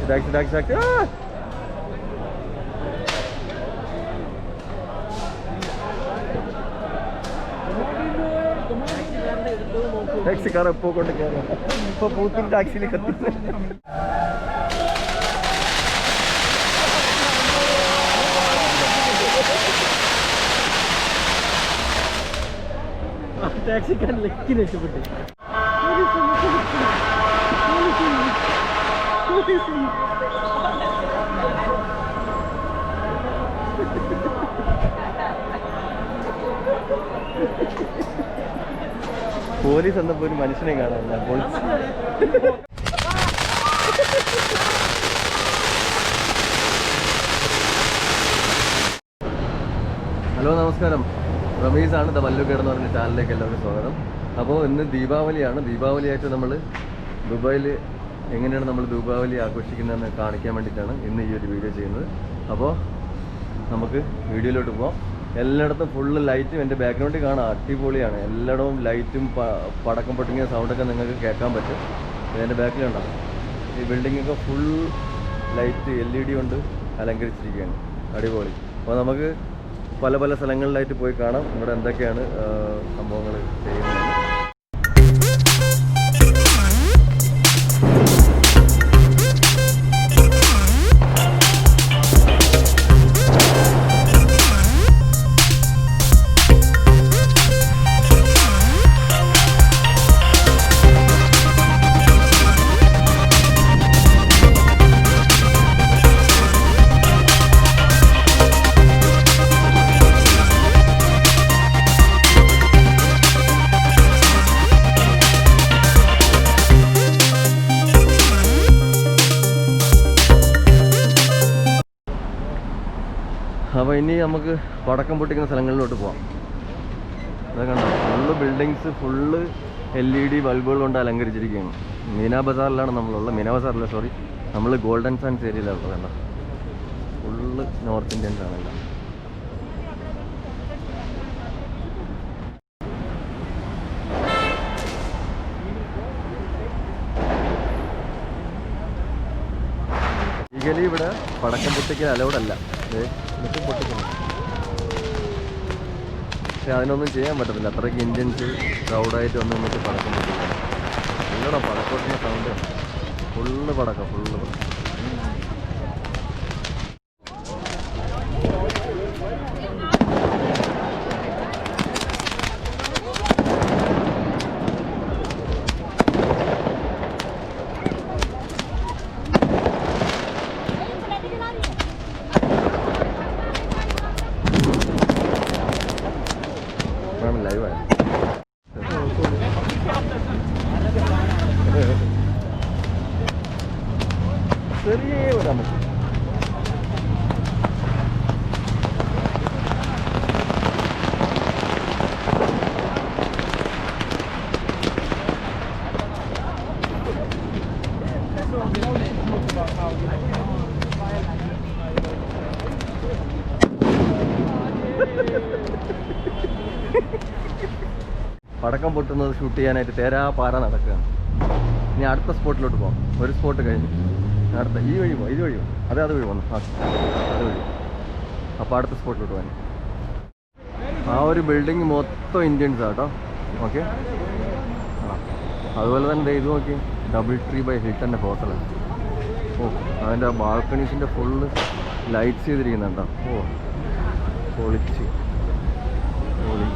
Taxi ടാക്സിക്കാരെ എപ്പോ കൊണ്ട് കയറാം. ഇപ്പൊ പൂത്തിൽ ടാക്സിയിൽ കത്തി. ടാക്സിക്കാരൻ ലക്കി രക്ഷപ്പെട്ടു. പോലീസ് എന്നപ്പോ ഒരു മനുഷ്യനെ കാണാനില്ല. ഹലോ, നമസ്കാരം. റമീസ് ആണ്. മല്ലു എന്ന് പറഞ്ഞ ചാനലിലേക്ക് എല്ലാവർക്കും സ്വാഗതം. അപ്പോൾ ഇന്ന് ദീപാവലിയാണ്. ദീപാവലിയായിട്ട് നമ്മൾ ദുബായിൽ എങ്ങനെയാണ് നമ്മൾ ദീപാവലി ആഘോഷിക്കുന്നതെന്ന് കാണിക്കാൻ വേണ്ടിയിട്ടാണ് ഇന്ന് ഈ ഒരു വീഡിയോ ചെയ്യുന്നത്. അപ്പോൾ നമുക്ക് വീഡിയോയിലോട്ട് പോകാം. എല്ലായിടത്തും ഫുള്ള് ലൈറ്റും എൻ്റെ ബാക്ക്ഗ്രൗണ്ടിൽ കാണാം. അടിപൊളിയാണ്. എല്ലായിടവും ലൈറ്റും പടക്കം പൊട്ടിങ്ങിയ സൗണ്ടൊക്കെ നിങ്ങൾക്ക് കേൾക്കാൻ പറ്റും. എൻ്റെ ബാക്കിലുണ്ടാകും. ഈ ബിൽഡിങ്ങൊക്കെ ഫുൾ ലൈറ്റ് LED കൊണ്ട് അലങ്കരിച്ചിരിക്കുകയാണ്. അടിപൊളി. അപ്പോൾ നമുക്ക് പല പല സ്ഥലങ്ങളിലായിട്ട് പോയി കാണാം ഇവിടെ എന്തൊക്കെയാണ് സംഭവങ്ങൾ ചെയ്യുന്നത്. അപ്പോൾ ഇനി നമുക്ക് പടക്കം പൊട്ടിക്കുന്ന സ്ഥലങ്ങളിലോട്ട് പോകാം. അതൊക്കെ കണ്ടോ, ഫുള്ള് ബിൽഡിങ്സ് ഫുള്ള് LED ബൾബുകൾ കൊണ്ട് അലങ്കരിച്ചിരിക്കുകയാണ്. മീനാ ബസാറിലാണ് നമ്മളുള്ളത്. മീനാ ബസാറില്ല, സോറി, നമ്മൾ ഗോൾഡൻ സാൻഡ്സ് ഏരിയയിലാണ്. കണ്ടോ, ഫുള്ള് നോർത്ത് ഇന്ത്യൻസ് ആണല്ലോ. ലീഗലി ഇവിടെ പടക്കം പൊട്ടിക്കൽ അലൗഡല്ല. എന്നിട്ട് പൊട്ടിക്കണം. പക്ഷെ അതിനൊന്നും ചെയ്യാൻ പറ്റത്തില്ല. അത്രയ്ക്ക് ഇന്ത്യൻസ് ക്രൗഡായിട്ട് വന്ന് നിന്നിട്ട് പടക്കം പൊട്ടിക്കണം. നല്ലോണം പടക്കം പൊട്ടുന്ന സൗണ്ട്. ഫുള്ള് പടക്കം, ഫുള്ള് പടക്കം. ലൈവാണ്. ചെറിയ ഒരു അമ്മ പടക്കം പൊട്ടുന്നത് ഷൂട്ട് ചെയ്യാനായിട്ട് തേരാപാര നടക്കുകയാണ്. ഇനി അടുത്ത സ്പോട്ടിലോട്ട് പോകാം. ഒരു സ്പോട്ട് കഴിഞ്ഞ് അടുത്ത ഈ വഴി പോകാം. ഇത് വഴി പോകും. അത് വഴി വന്നു. അത് വഴി. അപ്പോൾ അടുത്ത സ്പോട്ടിലോട്ട് പോകാൻ. ആ ഒരു ബിൽഡിങ് മൊത്തം ഇന്ത്യൻസ് ആട്ടോ. ഓക്കെ. അതുപോലെ തന്നെ ഇത് നോക്കി, ഡബിൾ ട്രീ ബൈ ഹിൽട്ടൻ്റെ ഹോട്ടലാണ്. ഓ, അതിൻ്റെ ബാൽക്കണീസിൻ്റെ ഫുള്ള് ലൈറ്റ്സ് ചെയ്തിരിക്കുന്നുണ്ടോ. ഓ, പൊളിച്ച് പൊളി.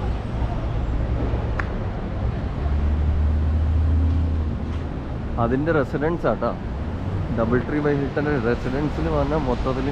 അതിൻ്റെ റെസിഡൻസ് ആട്ടോ. ഡബിൾ ട്രീ ബൈ ഹിൽട്ടൻ്റെ റെസിഡൻസിൽ വന്നാൽ മൊത്തത്തിൽ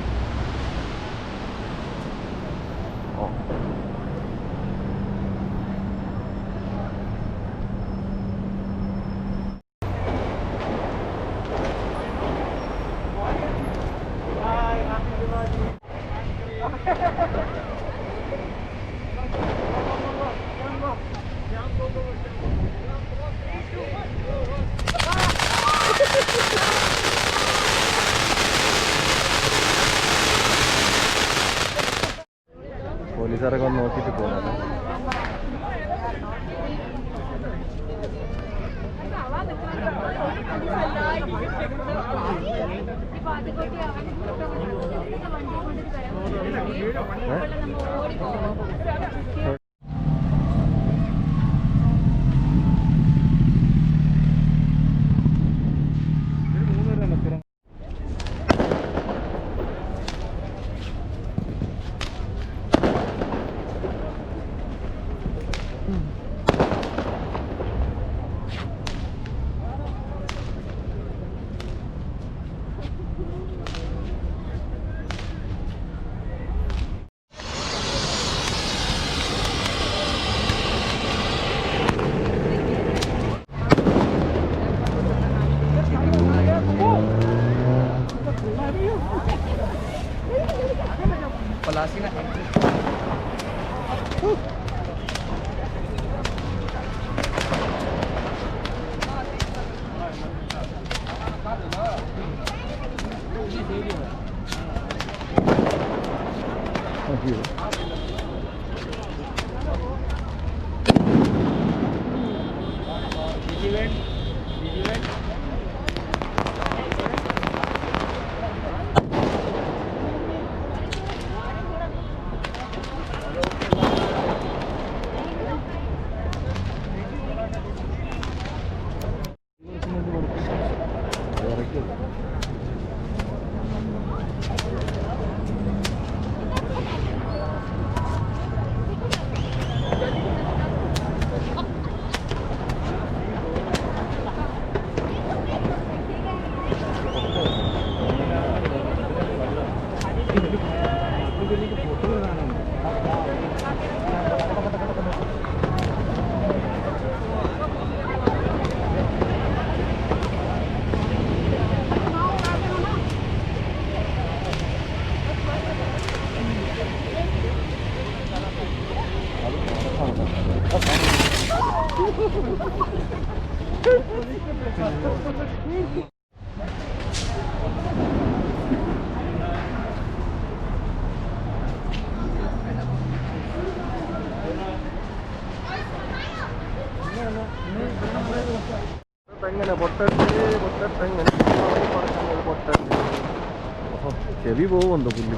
പോലീസുകാരൊക്കെ ഒന്ന് നോക്കിയിട്ട് പോകുന്നത്. ചെവി പോകുന്നുണ്ടോ പുല്ല്?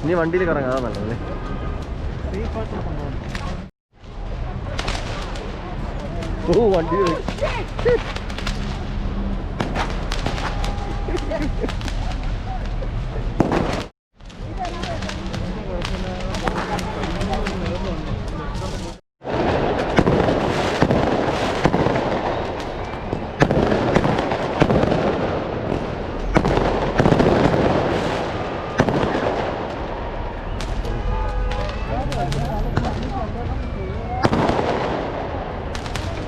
ഇനി വണ്ടിയിൽ കറങ്ങാം, അതാ നല്ലത്. ഓ വണ്ടി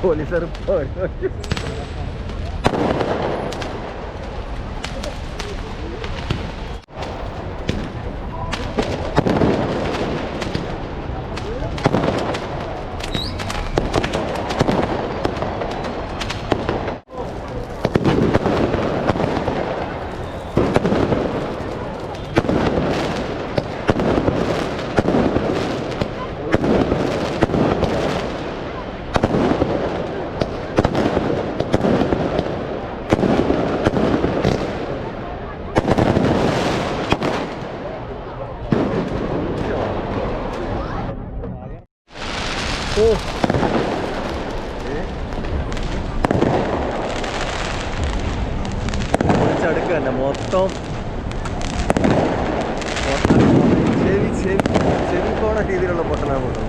പോലീസുകാർ അടുക്ക തന്നെ മൊത്തം ചെവി പോണ രീതിയിലുള്ള പൊട്ടനാണ് കേട്ടോ.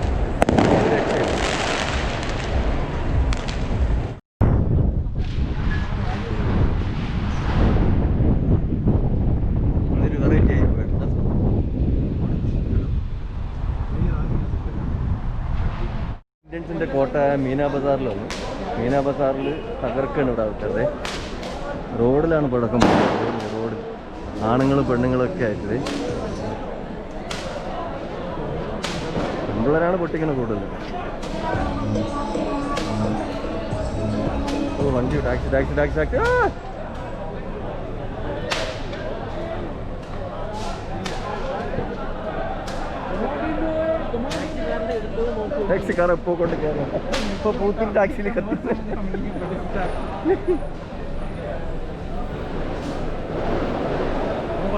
ഇന്ത്യൻസിൻ്റെ കോട്ട മീനാ ബസാറിൽ വന്നു. മീനാ ബസാറിൽ തകർക്കാണ് ഇവിടെ ആൾക്കാരുടെ. റോഡിലാണ് പടക്കം. റോഡിൽ ആണുങ്ങളും പെണ്ണുങ്ങളൊക്കെ ആയിട്ട് പെൺപിള്ളേരാണ് പൊട്ടിക്കുന്നത് കൂടുതൽ. ഓ വണ്ടി ടാക്സി ടാക്സി ടാക്സി ടാക്സി ടാക്സിക്കാരെ ഇപ്പോൾ കൊണ്ട് കയറാം. ഇപ്പോൾ പൂത്തിരി ടാക്സിയിൽ കത്തി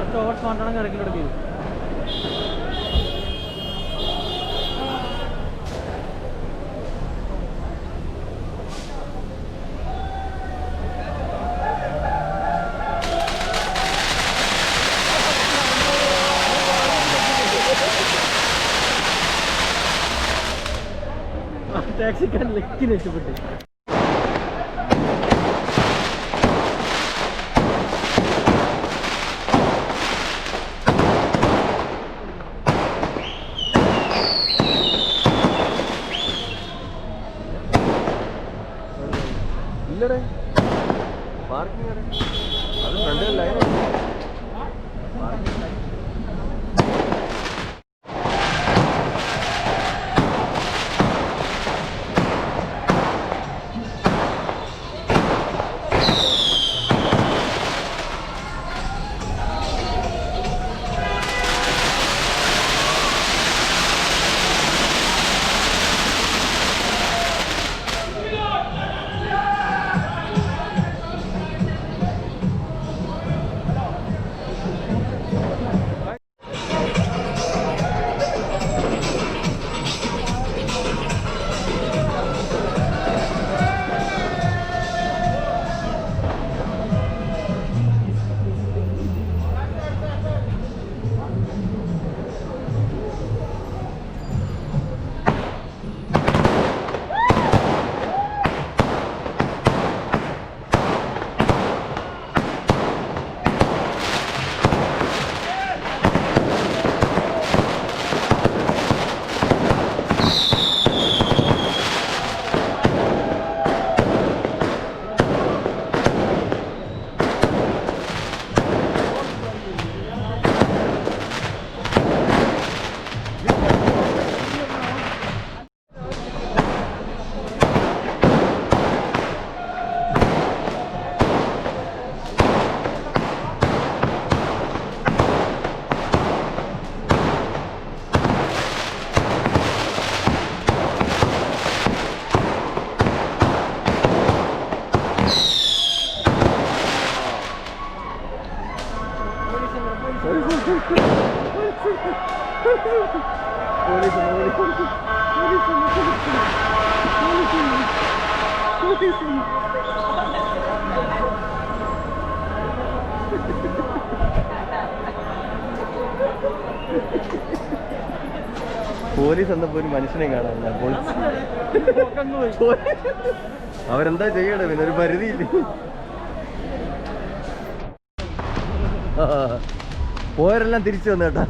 കുറച്ച് ഓവർ സ്മാർട്ടാണെങ്കിൽ ഇറക്കിലെടുക്കും. ടാക്സിക്കാരൻ ലക്കി രക്ഷപ്പെട്ടു. ഇല്ലടേ പാർക്കിംഗ് അത് ഫ്രണ്ടിൽ ലൈൻ പാർക്കിംഗ് ലൈൻ. പോലീസ് എന്നപ്പോ ഒരു മനുഷ്യനെ കാണാൻ അവരെന്താ ചെയ്യണേ, പിന്നെ ഒരു പരിധിയില്ല. പോയവരെല്ലാം തിരിച്ചു വന്നു കേട്ടാ.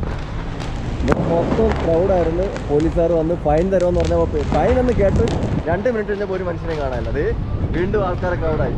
മൊത്തം ക്രൗഡായിരുന്നു. പോലീസുകാർ വന്ന് ഫൈൻ തരുമെന്ന് പറഞ്ഞപ്പോൾ ഫൈൻ എന്ന് കേട്ട് 2 മിനിറ്റ് കഴിഞ്ഞപ്പോൾ ഒരു മനുഷ്യനെ കാണാനില്ല. അത് വീണ്ടും ആൾക്കാരെ ക്രൗഡായി.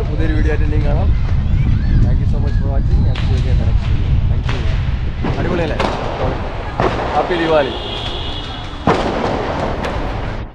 പുതിയൊരു വീഡിയോ ആയിട്ട് ഇനിയും കാണാം. Thank you so much for watching. Thank you. അടിപൊളിയല്ലേ? ഹാപ്പി ദിവാലി.